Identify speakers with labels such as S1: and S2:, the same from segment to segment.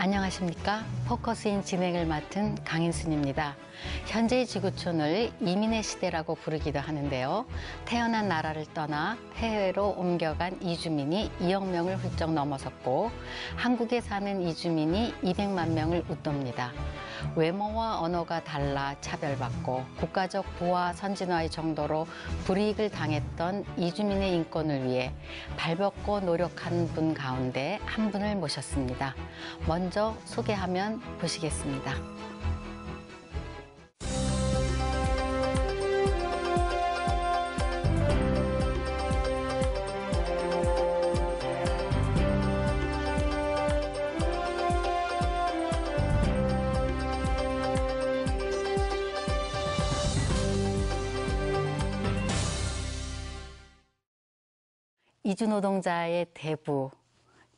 S1: 안녕하십니까. 포커스인 진행을 맡은 강인순입니다. 현재의 지구촌을 이민의 시대라고 부르기도 하는데요. 태어난 나라를 떠나 해외로 옮겨간 이주민이 2억 명을 훌쩍 넘어섰고 한국에 사는 이주민이 200만 명을 웃돕니다. 외모와 언어가 달라 차별받고 국가적 부와 선진화의 정도로 불이익을 당했던 이주민의 인권을 위해 발벗고 노력한 분 가운데 한 분을 모셨습니다. 먼저 소개하면 보시겠습니다. 이주 노동자의 대부,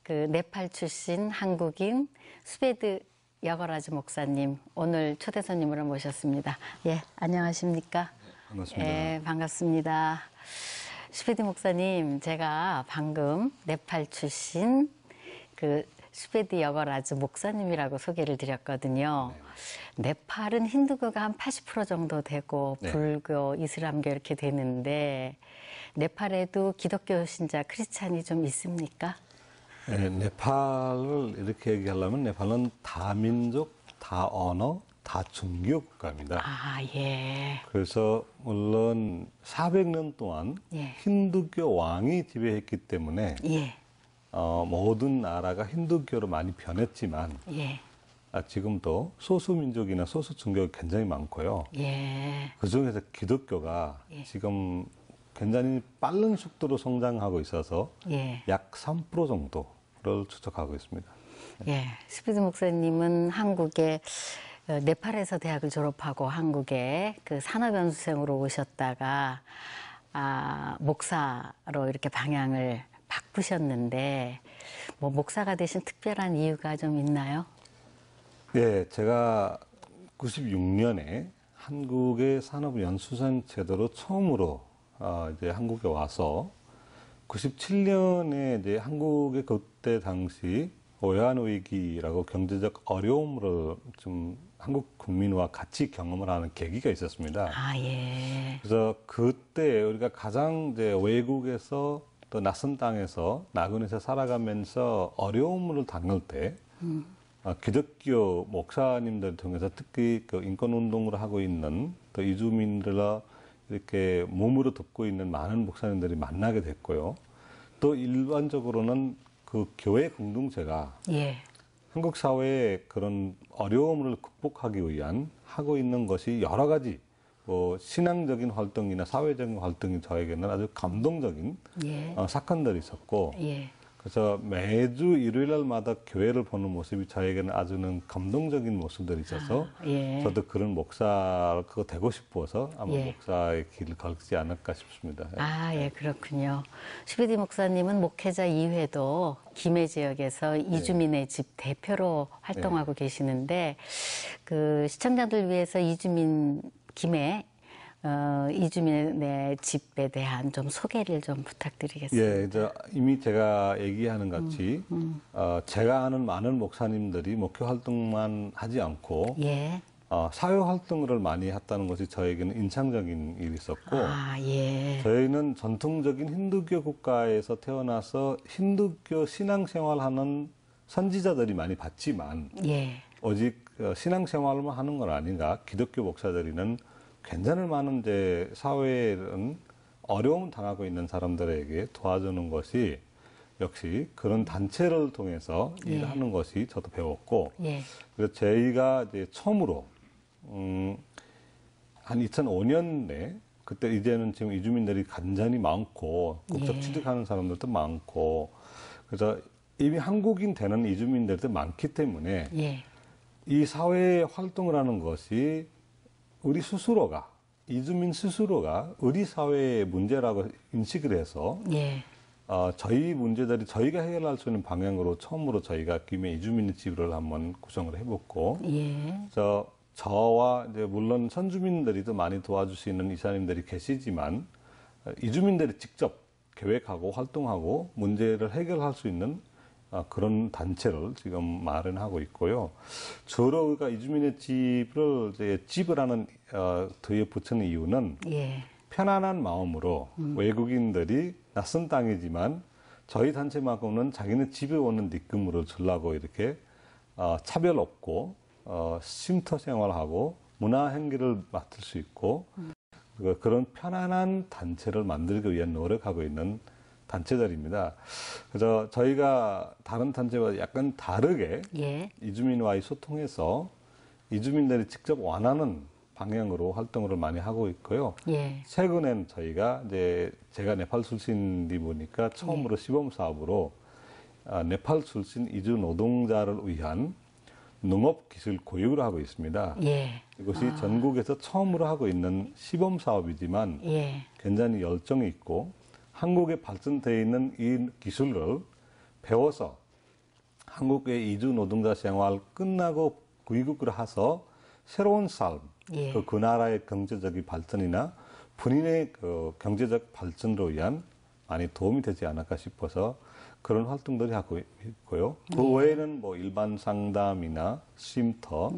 S1: 네팔 출신 한국인 스베드 여거라즈 목사님, 오늘 초대 손님으로 모셨습니다. 예, 안녕하십니까?
S2: 반갑습니다.
S1: 예, 반갑습니다. 스베드 목사님, 제가 방금 네팔 출신 스베드 여거라즈 목사님이라고 소개를 드렸거든요. 네. 네팔은 힌두교가 한 80% 정도 되고
S2: 네.
S1: 불교, 이슬람교 이렇게 되는데 네팔에도 기독교 신자 크리스찬이 좀 있습니까?
S2: 네, 네팔을 이렇게 얘기하려면 네팔은 다민족, 다언어, 다종교 국가입니다.
S1: 아, 예.
S2: 그래서 물론 400년 동안
S1: 예.
S2: 힌두교 왕이 지배했기 때문에
S1: 예.
S2: 모든 나라가 힌두교로 많이 변했지만
S1: 예.
S2: 지금도 소수민족이나 소수종교가 굉장히 많고요.
S1: 예.
S2: 그중에서 기독교가
S1: 예.
S2: 지금 굉장히 빠른 속도로 성장하고 있어서
S1: 예.
S2: 약 3% 정도를 추적하고 있습니다.
S1: 예. 스베드 목사님은 한국에 네팔에서 대학을 졸업하고 한국에 산업연수생으로 오셨다가 목사로 이렇게 방향을 바꾸셨는데 뭐 목사가 되신 특별한 이유가 좀 있나요?
S2: 네, 제가 96년에 한국의 산업연수생 제도로 처음으로 이제 한국에 와서 97년에 이제 한국의 그때 당시 외환위기라고 경제적 어려움을 좀 한국 국민과 같이 경험을 하는 계기가 있었습니다.
S1: 아, 예.
S2: 그래서 그때 우리가 가장 이제 외국에서 또 낯선 땅에서 나그네에서 살아가면서 어려움을 당할 때 기독교 목사님들 통해서 특히 인권 운동을 하고 있는 또 이주민들과 이렇게 몸으로 돕고 있는 많은 목사님들이 만나게 됐고요. 또 일반적으로는 그 교회 공동체가
S1: 예.
S2: 한국 사회의 그런 어려움을 극복하기 위한 하고 있는 것이 여러 가지 신앙적인 활동이나 사회적인 활동이 저에게는 아주 감동적인
S1: 예.
S2: 사건들이 있었고
S1: 예.
S2: 그래서 매주 일요일날마다 교회를 보는 모습이 저에게는 아주는 감동적인 모습들이 있어서
S1: 예.
S2: 저도 그런 목사가 되고 싶어서 아마
S1: 예.
S2: 목사의 길을 걸지 않을까 싶습니다.
S1: 아, 예, 그렇군요. 스베드 목사님은 목회자 이외에도 김해 지역에서 이주민의 집 대표로 활동하고 계시는데 시청자들 위해서 김해 이주민의 집에 대한 좀 소개를 좀 부탁드리겠습니다.
S2: 예, 이제 이미 제가 얘기하는 같이 제가 아는 많은 목사님들이 목회 활동만 하지 않고
S1: 예.
S2: 사회 활동을 많이 했다는 것이 저에게는 인상적인 일이 있었고
S1: 예.
S2: 저희는 전통적인 힌두교 국가에서 태어나서 힌두교 신앙생활하는 선지자들이 많이 봤지만
S1: 예.
S2: 오직 신앙생활만 하는 건 아닌가. 기독교 목사들이는 굉장히 많은 이제 사회는 어려움 당하고 있는 사람들에게 도와주는 것이 역시 그런 단체를 통해서 일하는 것이 저도 배웠고
S1: 예.
S2: 그래서 저희가 이제 처음으로 한 2005년에 그때 이제는 지금 이주민들이 간절히 많고 국적 취득하는 사람들도 많고 그래서 이미 한국인 되는 이주민들도 많기 때문에 이 사회 활동을 하는 것이 우리 스스로가 이주민 스스로가 우리 사회의 문제라고 인식을 해서 저희 문제들이 저희가 해결할 수 있는 방향으로 처음으로 저희가 김해 이주민 집을 한번 구성을 해봤고 그래서 저와 이제 물론 선주민들이도 많이 도와주시는 이사님들이 계시지만 이주민들이 직접 계획하고 활동하고 문제를 해결할 수 있는 그런 단체를 지금 마련하고 있고요. 주로 우리가 이주민의 집을 이제 집이라는 뒤에 붙이는 이유는
S1: 예.
S2: 편안한 마음으로 외국인들이 낯선 땅이지만 저희 단체만큼은 자기네 집에 오는 느낌으로 주려고 이렇게 차별 없고 쉼터 생활하고 문화 행기를 맡을 수 있고 그런 편안한 단체를 만들기 위해 노력하고 있는 단체들입니다. 그래서 저희가 다른 단체와 약간 다르게
S1: 예.
S2: 이주민과의 소통해서 이주민들이 직접 원하는 방향으로 활동을 많이 하고 있고요.
S1: 예.
S2: 최근엔 저희가 이제 제가 네팔 출신이다 보니까 처음으로 시범 사업으로 네팔 출신 이주 노동자를 위한 농업 기술 교육을 하고 있습니다.
S1: 예.
S2: 이것이 전국에서 처음으로 하고 있는 시범 사업이지만
S1: 예.
S2: 굉장히 열정이 있고 한국에 발전되어 있는 이 기술을 배워서 한국의 이주 노동자 생활 끝나고 귀국을 해서 새로운 삶,
S1: 예.
S2: 그 나라의 경제적인 발전이나 본인의 그 경제적 발전을 위한 많이 도움이 되지 않을까 싶어서 그런 활동들이 하고 있고요. 그 외에는 뭐 일반 상담이나 쉼터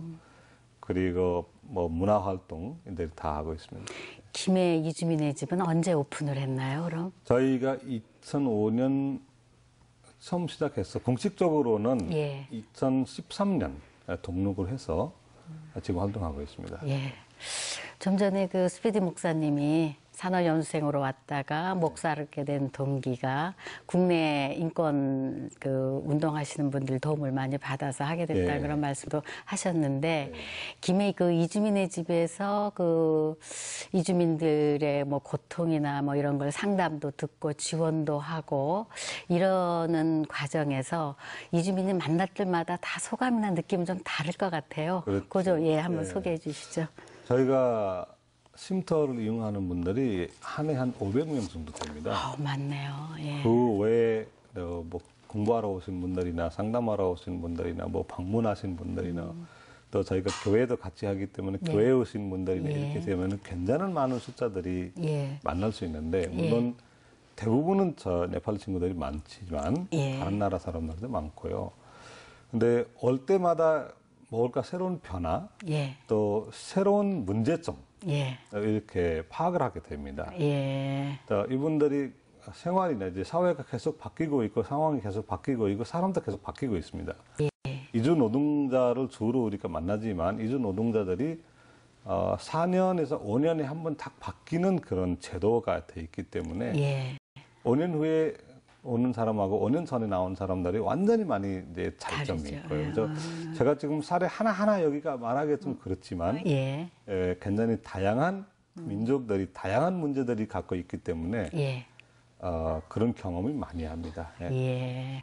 S2: 그리고 뭐 문화 활동들이 다 하고 있습니다.
S1: 김해 이주민의 집은 언제 오픈을 했나요, 그럼?
S2: 저희가 2005년 처음 시작해서 공식적으로는
S1: 예.
S2: 2013년 등록을 해서 지금 활동하고 있습니다.
S1: 예. 좀 전에 그 스피디 목사님이 산업연수생으로 왔다가 목사르게 된 동기가 국내 인권 그 운동하시는 분들 도움을 많이 받아서 하게 됐다
S2: 예.
S1: 그런 말씀도 하셨는데 김해 그 이주민의 집에서 그 이주민들의 뭐 고통이나 뭐 이런 걸 상담도 듣고 지원도 하고 이러는 과정에서 이주민이 만날 때마다 다 소감이나 느낌은 좀 다를 것 같아요.
S2: 그렇죠.
S1: 그죠? 예, 한번
S2: 예.
S1: 소개해 주시죠.
S2: 저희가 쉼터를 이용하는 분들이 한 해 한 500명 정도 됩니다.
S1: 많네요. 예.
S2: 그 외에 뭐 공부하러 오신 분들이나 상담하러 오신 분들이나 뭐 방문하신 분들이나 또 저희가 교회도 같이 하기 때문에
S1: 예.
S2: 교회에 오신 분들이나
S1: 예.
S2: 이렇게 되면 굉장히 많은 숫자들이
S1: 예.
S2: 만날 수 있는데 물론 대부분은 저 네팔 친구들이 많지만
S1: 예.
S2: 다른 나라 사람들도 많고요. 근데 올 때마다 뭘까 새로운 변화
S1: 예.
S2: 또 새로운 문제점
S1: 예.
S2: 이렇게 파악을 하게 됩니다.
S1: 예.
S2: 또 이분들이 생활이나 이제 사회가 계속 바뀌고 있고 상황이 계속 바뀌고 있고 사람도 계속 바뀌고 있습니다.
S1: 예.
S2: 이주 노동자를 주로 우리가 만나지만 이주 노동자들이 4년에서 5년에 한 번 딱 바뀌는 그런 제도가 돼 있기 때문에
S1: 예.
S2: 5년 후에 오는 사람하고 5년 전에 나온 사람들이 완전히 많이 이제 차이점이
S1: 다르죠.
S2: 있고요. 그래서 제가 지금 사례 하나하나 여기가 말하기 좀 그렇지만
S1: 예.
S2: 굉장히 다양한 민족들이 다양한 문제들이 갖고 있기 때문에
S1: 예.
S2: 그런 경험을 많이 합니다. 예.
S1: 예.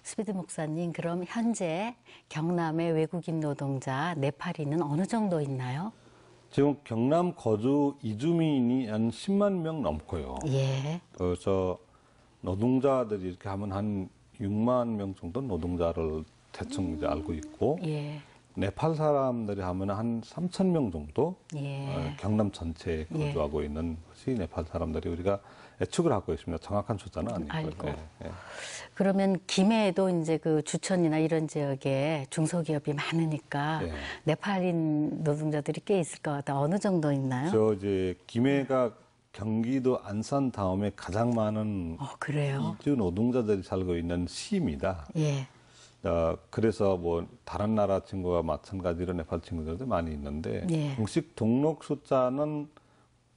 S1: 스피드 목사님, 그럼 현재 경남의 외국인 노동자 네팔인은 어느 정도 있나요?
S2: 지금 경남 거주 이주민이 한 10만 명 넘고요.
S1: 예.
S2: 그래서 노동자들이 이렇게 하면 한 6만 명 정도 노동자를 대충 이제 알고 있고
S1: 예.
S2: 네팔 사람들이 하면 한 3천 명 정도
S1: 예.
S2: 경남 전체에 거주하고 있는 것이 네팔 사람들이 우리가 예측을 하고 있습니다. 정확한 숫자는 아니고요.
S1: 아이고.
S2: 예, 예.
S1: 그러면 김해에도 이제 그 주천이나 이런 지역에 중소기업이 많으니까
S2: 예.
S1: 네팔인 노동자들이 꽤 있을 것 같아. 어느 정도 있나요?
S2: 저 이제 김해가 경기도 안산 다음에 가장 많은
S1: 그래요?
S2: 이주 노동자들이 살고 있는 시입니다.
S1: 예.
S2: 그래서 뭐 다른 나라 친구와 마찬가지로 네팔 친구들도 많이 있는데
S1: 예.
S2: 공식 등록 숫자는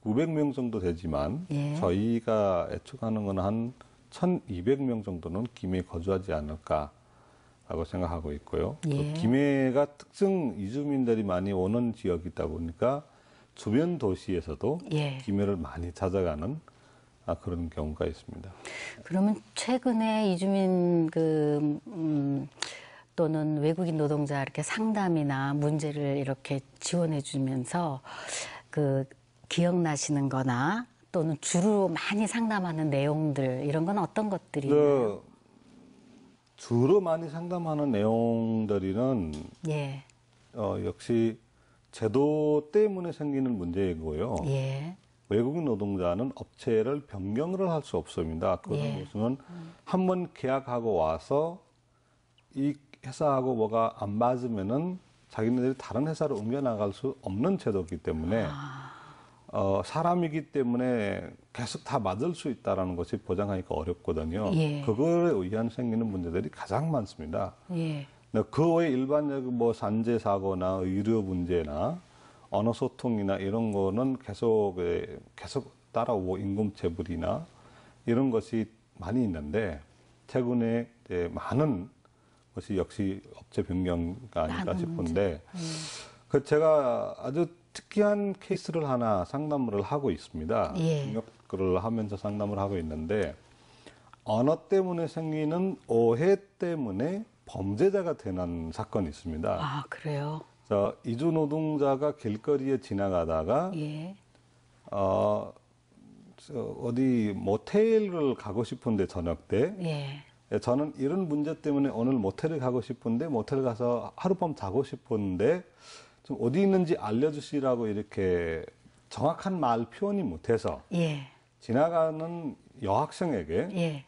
S2: 900명 정도 되지만
S1: 예.
S2: 저희가 예측하는 건 한 1,200명 정도는 김해에 거주하지 않을까라고 생각하고 있고요.
S1: 예.
S2: 또 김해가 특정 이주민들이 많이 오는 지역이다 보니까 주변 도시에서도
S1: 예.
S2: 김해를 많이 찾아가는 그런 경우가 있습니다.
S1: 그러면 최근에 이주민 또는 외국인 노동자 이렇게 상담이나 문제를 이렇게 지원해 주면서 기억나시는 거나 또는 주로 많이 상담하는 내용들 이런 건 어떤 것들이 있나요?
S2: 주로 많이 상담하는 내용들은
S1: 예.
S2: 역시 제도 때문에 생기는 문제이고요.
S1: 예.
S2: 외국인 노동자는 업체를 변경을 할 수 없습니다. 그것은 한 번 계약하고 와서 이 회사하고 뭐가 안 맞으면은 자기네들이 다른 회사로 옮겨 나갈 수 없는 제도이기 때문에 사람이기 때문에 계속 다 맞을 수 있다라는 것이 보장하기가 어렵거든요.
S1: 예.
S2: 그거에 의한 생기는 문제들이 가장 많습니다.
S1: 예.
S2: 그 외에 일반적인 뭐 산재 사고나 의료 문제나 언어 소통이나 이런 거는 계속 따라오고 임금 체불이나 이런 것이 많이 있는데 최근에 이제 많은 것이 역시 업체 변경가 아닐까 싶은데 그 제가 아주 특이한 케이스를 하나 상담을 하고 있습니다.
S1: 예.
S2: 경력을 하면서 상담을 하고 있는데 언어 때문에 생기는 오해 때문에 범죄자가 되는 사건이 있습니다.
S1: 아, 그래요?
S2: 이주 노동자가 길거리에 지나가다가
S1: 예.
S2: 어디 모텔을 가고 싶은데 저녁 때 저는 이런 문제 때문에 오늘 모텔을 가고 싶은데 모텔 가서 하룻밤 자고 싶은데 좀 어디 있는지 알려주시라고 이렇게 정확한 말 표현이 못해서 지나가는 여학생에게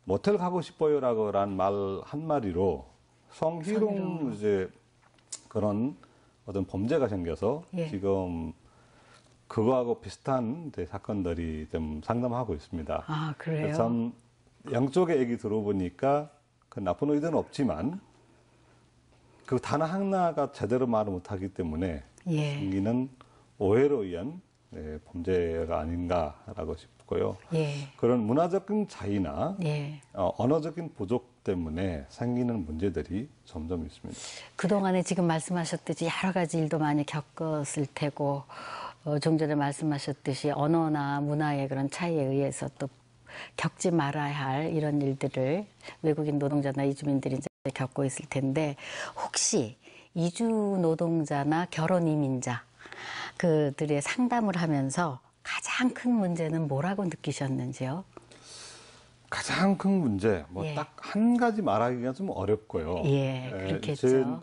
S2: 모텔 가고 싶어요라고 란 말 한마디로 성희롱 이제 그런 어떤 범죄가 생겨서 지금 그거하고 비슷한 이제 사건들이 좀 상담하고 있습니다.
S1: 아, 그래요?
S2: 참 양쪽의 얘기 들어보니까 그 나쁜 의도는 없지만 그 단어 하나가 제대로 말을 못하기 때문에 생기는 오해로 의한 범죄가 아닌가라고 싶고요. 그런 문화적인 차이나 언어적인 부족 때문에 생기는 문제들이 점점 있습니다.
S1: 그동안에 지금 말씀하셨듯이 여러 가지 일도 많이 겪었을 테고 좀 전에 말씀하셨듯이 언어나 문화의 그런 차이에 의해서 또 겪지 말아야 할 이런 일들을 외국인 노동자나 이주민들이 이제 겪고 있을 텐데 혹시 이주 노동자나 결혼 이민자 그들의 상담을 하면서 가장 큰 문제는 뭐라고 느끼셨는지요?
S2: 가장 큰 문제, 뭐 딱 한 가지 말하기가 좀 어렵고요.
S1: 그렇겠죠.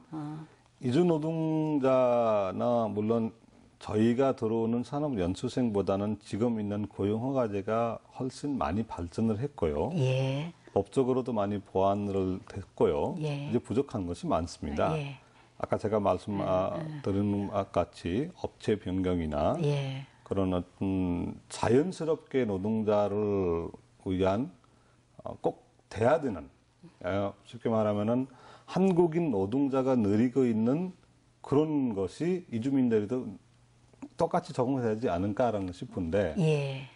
S2: 이주 노동자나 물론 저희가 들어오는 산업연수생보다는 지금 있는 고용허가제가 훨씬 많이 발전을 했고요. 법적으로도 많이 보완을 됐고요. 이제 부족한 것이 많습니다. 아까 제가 말씀드린 것 같이 업체 변경이나 그런 어떤 자연스럽게 노동자를 위한 꼭 돼야 되는 쉽게 말하면은 한국인 노동자가 누리고 있는 그런 것이 이주민들도 똑같이 적용해야 되지 않을까라는 싶은데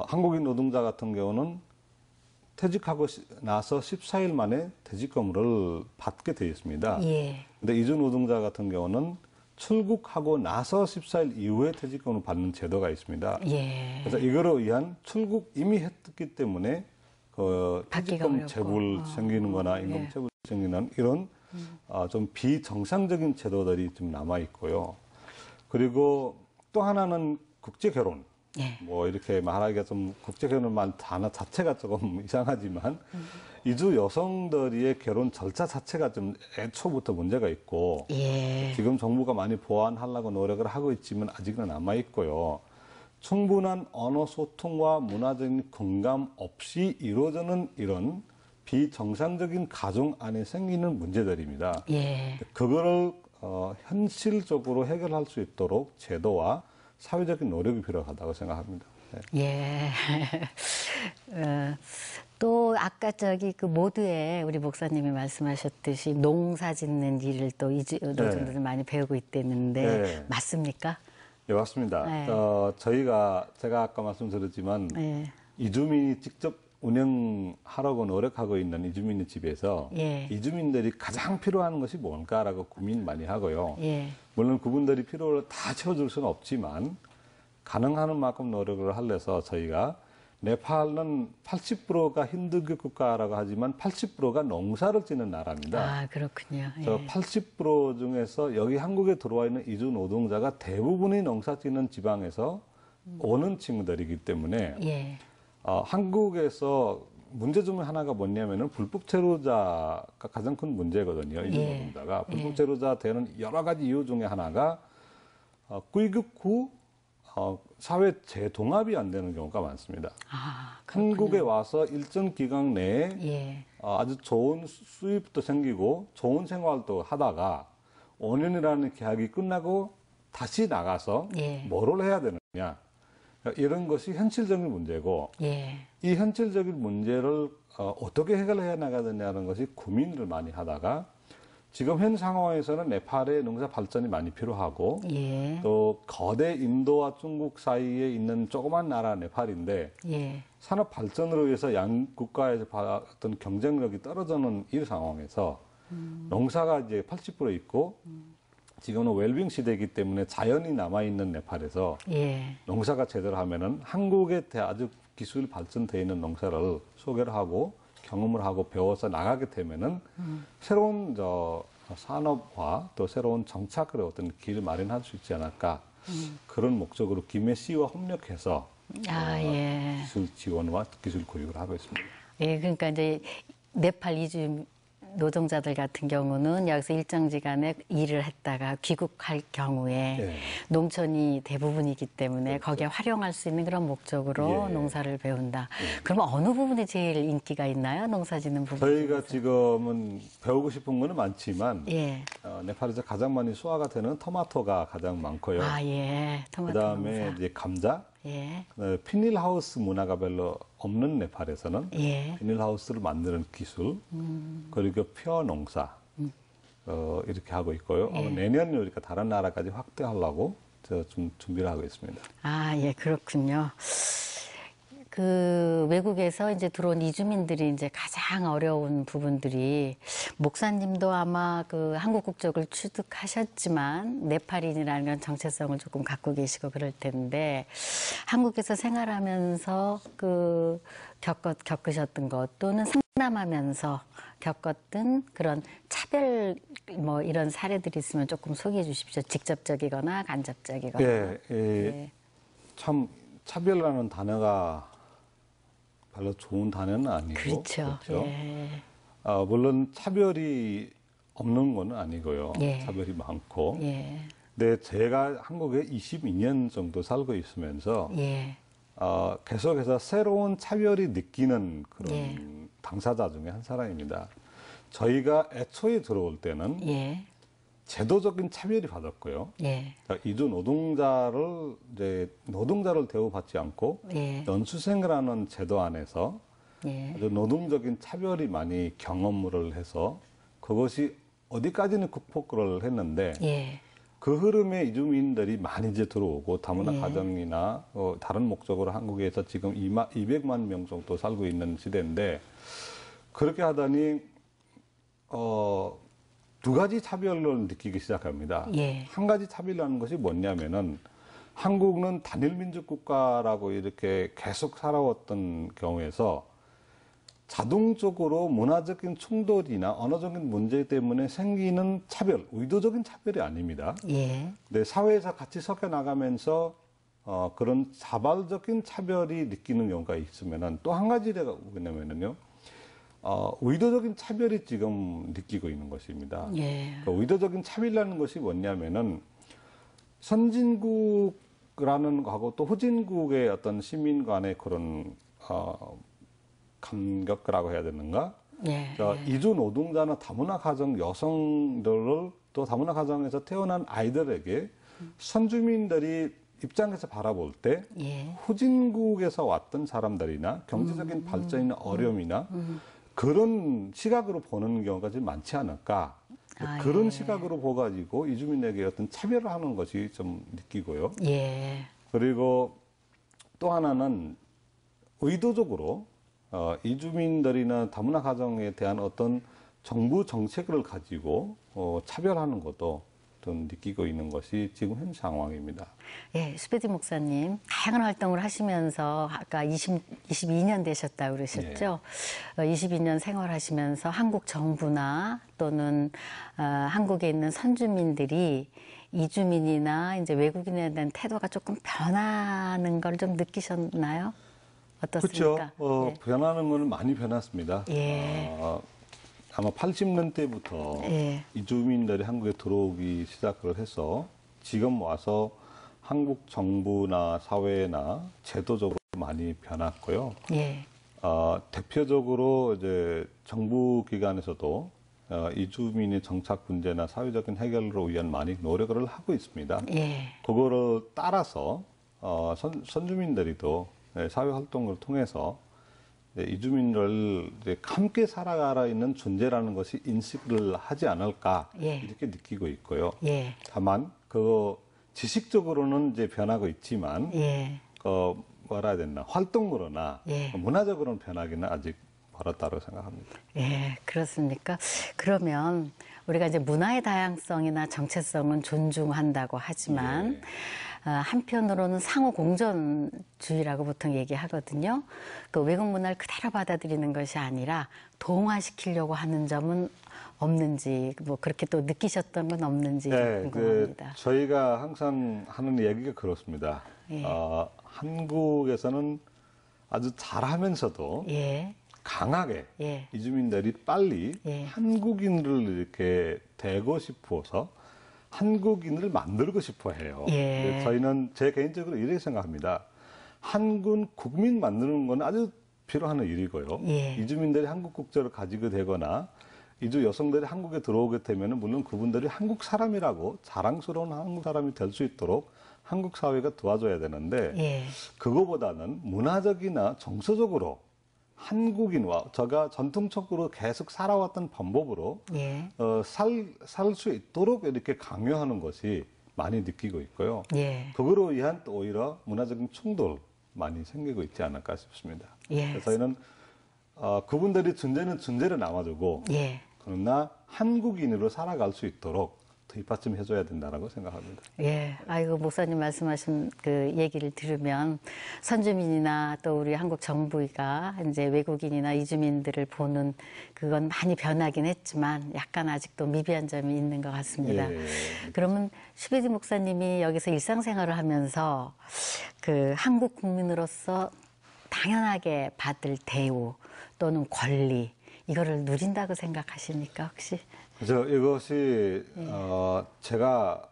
S2: 한국인 노동자 같은 경우는 퇴직하고 나서 14일 만에 퇴직금을 받게 되어 있습니다. 근데 이주 노동자 같은 경우는 출국하고 나서 14일 이후에 퇴직금을 받는 제도가 있습니다. 그래서 이거로 의한 출국 이미 했기 때문에 그 퇴직금 체불 생기는 거나 임금 체불 생기는 이런 좀 비정상적인 제도들이 좀 남아 있고요. 그리고 또 하나는 국제 결혼. 뭐 이렇게 말하기가 좀 국제 결혼만 단어 자체가 조금 이상하지만 이주 여성들의 결혼 절차 자체가 좀 애초부터 문제가 있고 지금 정부가 많이 보완하려고 노력을 하고 있지만 아직은 남아 있고요. 충분한 언어 소통과 문화적인 공감 없이 이루어지는 이런 비정상적인 가정 안에 생기는 문제들입니다. 그거를 현실적으로 해결할 수 있도록 제도와 사회적인 노력이 필요하다고 생각합니다.
S1: 또 아까 그 모두에 우리 목사님이 말씀하셨듯이 농사 짓는 일을 또 이주 노동자들 많이 배우고 있다는데 맞습니까?
S2: 네, 맞습니다. 제가 아까 말씀드렸지만 이주민이 직접 운영하라고 노력하고 있는 이주민의 집에서 이주민들이 가장 필요한 것이 뭘까라고 고민 많이 하고요. 물론 그분들이 필요를 다 채워줄 수는 없지만 가능한 만큼 노력을 하려서 저희가 네팔은 80%가 힌두교 국가라고 하지만 80%가 농사를 짓는 나라입니다.
S1: 아, 그렇군요.
S2: 80% 중에서 여기 한국에 들어와 있는 이주 노동자가 대부분이 농사 짓는 지방에서 오는 친구들이기 때문에 한국에서 문제 중 하나가 뭐냐면은 불법 체류자가 가장 큰 문제거든요. 이주 노동자가. 불법 체류자 되는 여러 가지 이유 중에 하나가 귀국 후 사회 재동합이 안 되는 경우가 많습니다. 한국에 와서 일정 기간 내에
S1: 예.
S2: 아주 좋은 수입도 생기고 좋은 생활도 하다가 5년이라는 계약이 끝나고 다시 나가서
S1: 예.
S2: 뭐를 해야 되느냐. 이런 것이 현실적인 문제고
S1: 예.
S2: 이 현실적인 문제를 어떻게 해결해야 나가느냐는 것이 고민을 많이 하다가 지금 현 상황에서는 네팔의 농사 발전이 많이 필요하고
S1: 예.
S2: 또 거대 인도와 중국 사이에 있는 조그만 나라 네팔인데
S1: 예.
S2: 산업 발전으로 위해서 양 국가에서 어떤 경쟁력이 떨어지는 이 상황에서 농사가 이제 80% 있고 지금은 웰빙 시대이기 때문에 자연이 남아있는 네팔에서
S1: 예.
S2: 농사가 제대로 하면은 한국에 아주 기술 발전되어 있는 농사를 소개를 하고 경험을 하고 배워서 나가게 되면은 새로운 산업화 또 새로운 정착의 어떤 길을 마련할 수 있지 않을까 그런 목적으로 김해 씨와 협력해서
S1: 예.
S2: 기술 지원과 기술 교육을 하고 있습니다.
S1: 예, 그러니까 이제 네팔 이주 노동자들 같은 경우는 여기서 일정 기간에 일을 했다가 귀국할 경우에
S2: 예.
S1: 농촌이 대부분이기 때문에
S2: 그렇죠.
S1: 거기에 활용할 수 있는 그런 목적으로
S2: 예.
S1: 농사를 배운다. 그러면 어느 부분이 제일 인기가 있나요? 농사 짓는 부분
S2: 저희가
S1: 중에서?
S2: 지금은 배우고 싶은 거는 많지만
S1: 예.
S2: 네팔에서 가장 많이 소화가 되는 토마토가 가장 많고요.
S1: 예. 토마토
S2: 그다음에
S1: 농사.
S2: 이제 감자,
S1: 예.
S2: 비닐하우스 문화가 별로 없는 네팔에서는
S1: 예.
S2: 비닐하우스를 만드는 기술, 그리고 표 농사 이렇게 하고 있고요. 아마 내년 우리가 다른 나라까지 확대하려고 좀 준비를 하고 있습니다.
S1: 예, 그렇군요. 그 외국에서 이제 들어온 이주민들이 이제 가장 어려운 부분들이 목사님도 아마 그 한국 국적을 취득하셨지만 네팔인이라는 건 정체성을 조금 갖고 계시고 그럴 텐데 한국에서 생활하면서 그 겪으셨던 것 또는 상담하면서 겪었던 그런 차별 뭐 이런 사례들이 있으면 조금 소개해 주십시오. 직접적이거나 간접적이거나.
S2: 예, 참 차별이라는 단어가 별로 좋은 단어는 아니고
S1: 그렇죠. 예.
S2: 물론 차별이 없는 건 아니고요.
S1: 예.
S2: 차별이 많고.
S1: 예.
S2: 근데 제가 한국에 22년 정도 살고 있으면서
S1: 예.
S2: 계속해서 새로운 차별이 느끼는 그런
S1: 예.
S2: 당사자 중에 한 사람입니다. 저희가 애초에 들어올 때는
S1: 예.
S2: 제도적인 차별이 받았고요.
S1: 예.
S2: 이주 노동자를 대우받지 않고
S1: 예.
S2: 연수생이라는 제도 안에서
S1: 예.
S2: 아주 노동적인 차별이 많이 경험을 해서 그것이 어디까지는 극복을 했는데
S1: 예.
S2: 그 흐름에 이주민들이 많이 이제 들어오고 다문화 가정이나 다른 목적으로 한국에서 지금 200만 명 정도 살고 있는 시대인데 그렇게 하다니 두 가지 차별을 느끼기 시작합니다.
S1: 예.
S2: 한 가지 차별이라는 것이 뭐냐면은 한국은 단일 민족 국가라고 이렇게 계속 살아왔던 경우에서 자동적으로 문화적인 충돌이나 언어적인 문제 때문에 생기는 차별, 의도적인 차별이 아닙니다.
S1: 예.
S2: 네, 사회에서 같이 섞여 나가면서 그런 자발적인 차별이 느끼는 경우가 있으면은 또 한 가지가 뭐냐면은요. 의도적인 차별이 지금 느끼고 있는 것입니다.
S1: 예.
S2: 그 의도적인 차별이라는 것이 뭐냐면은 선진국이라는 거하고 또 후진국의 어떤 시민 간의 그런 감격이라고 해야 되는가?
S1: 예.
S2: 이주 노동자나 다문화 가정 여성들을 또 다문화 가정에서 태어난 아이들에게 선주민들이 입장에서 바라볼 때
S1: 예.
S2: 후진국에서 왔던 사람들이나 경제적인 발전이나 어려움이나 그런 시각으로 보는 경우가 좀 많지 않을까. 그런
S1: 예.
S2: 시각으로 보가지고 이주민에게 어떤 차별을 하는 것이 좀 느끼고요.
S1: 예.
S2: 그리고 또 하나는 의도적으로 이주민들이나 다문화 가정에 대한 어떤 정부 정책을 가지고 차별하는 것도 좀 느끼고 있는 것이 지금 현 상황입니다.
S1: 예, 수배디 목사님, 다양한 활동을 하시면서 아까 22년 되셨다고 그러셨죠? 22년 생활하시면서 한국 정부나 또는 한국에 있는 선주민들이 이주민이나 이제 외국인에 대한 태도가 조금 변하는 걸 좀 느끼셨나요? 어떻습니까?
S2: 그렇죠.
S1: 예.
S2: 변하는 거는 많이 변했습니다.
S1: 예.
S2: 아마 80년대부터
S1: 예.
S2: 이주민들이 한국에 들어오기 시작을 해서 지금 와서 한국 정부나 사회나 제도적으로 많이 변했고요.
S1: 예.
S2: 대표적으로 이제 정부 기관에서도 이주민의 정착 문제나 사회적인 해결을 위한 많이 노력을 하고 있습니다.
S1: 예.
S2: 그거를 따라서 선주민들이도 사회 활동을 통해서 이주민을 이제 함께 살아가라 있는 존재라는 것이 인식을 하지 않을까
S1: 예.
S2: 이렇게 느끼고 있고요.
S1: 예.
S2: 다만 그 지식적으로는 이제 변하고 있지만
S1: 예.
S2: 뭐라 해야 되나 활동으로나
S1: 예.
S2: 문화적으로는 변하기는 아직 멀었다고 생각합니다.
S1: 예, 그렇습니까? 그러면 우리가 이제 문화의 다양성이나 정체성은 존중한다고 하지만 한편으로는 상호 공존주의라고 보통 얘기하거든요. 그 외국 문화를 그대로 받아들이는 것이 아니라 동화시키려고 하는 점은 없는지, 뭐 그렇게 또 느끼셨던 건 없는지 궁금합니다.
S2: 저희가 항상 하는 얘기가 그렇습니다.
S1: 예.
S2: 한국에서는 아주 잘하면서도
S1: 예.
S2: 강하게
S1: 예.
S2: 이주민들이 빨리
S1: 예.
S2: 한국인을 이렇게 되고 싶어서 한국인을 만들고 싶어 해요.
S1: 예.
S2: 저희는 제 개인적으로 이렇게 생각합니다. 한국 국민 만드는 건 아주 필요한 일이고요.
S1: 예.
S2: 이주민들이 한국 국적을 가지게 되거나 이주 여성들이 한국에 들어오게 되면 물론 그분들이 한국 사람이라고 자랑스러운 한국 사람이 될 수 있도록 한국 사회가 도와줘야 되는데
S1: 예.
S2: 그거보다는 문화적이나 정서적으로 한국인과 제가 전통적으로 계속 살아왔던 방법으로
S1: 예.
S2: 살 수 있도록 이렇게 강요하는 것이 많이 느끼고 있고요.
S1: 예.
S2: 그거로 의한 또 오히려 문화적인 충돌 많이 생기고 있지 않을까 싶습니다.
S1: 예.
S2: 그래서 저희는 그분들이 존재는 존재를 남아주고
S1: 예.
S2: 그러나 한국인으로 살아갈 수 있도록 뒷받침 해줘야 된다고 생각합니다.
S1: 예, 아이고 목사님 말씀하신 그 얘기를 들으면 선주민이나 또 우리 한국 정부가 이제 외국인이나 이주민들을 보는 그건 많이 변하긴 했지만 약간 아직도 미비한 점이 있는 것 같습니다.
S2: 예.
S1: 그러면 슈베디 목사님이 여기서 일상생활을 하면서 그 한국 국민으로서 당연하게 받을 대우 또는 권리 이거를 누린다고 생각하십니까 혹시?
S2: 이것이 제가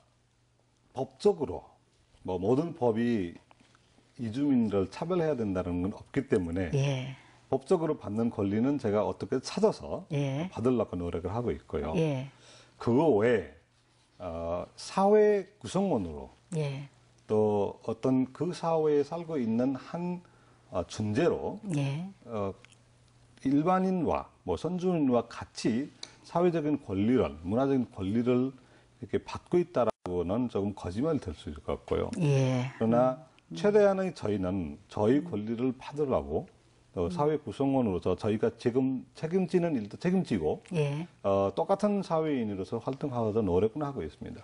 S2: 법적으로 뭐 모든 법이 이주민들을 차별해야 된다는 건 없기 때문에
S1: 예.
S2: 법적으로 받는 권리는 제가 어떻게 찾아서
S1: 예.
S2: 받으려고 노력을 하고 있고요.
S1: 예.
S2: 그거 외에 사회 구성원으로
S1: 예.
S2: 또 어떤 그 사회에 살고 있는 한 존재로
S1: 예.
S2: 일반인과 뭐 선주민과 같이 사회적인 권리를, 문화적인 권리를 이렇게 받고 있다라고는 조금 거짓말이 될 수 있을 것 같고요.
S1: 예.
S2: 그러나 최대한의 저희는 저희 권리를 받으려고 또 사회 구성원으로서 저희가 지금 책임지는 일도 책임지고
S1: 예.
S2: 똑같은 사회인으로서 활동하고자 노력은 하고 있습니다.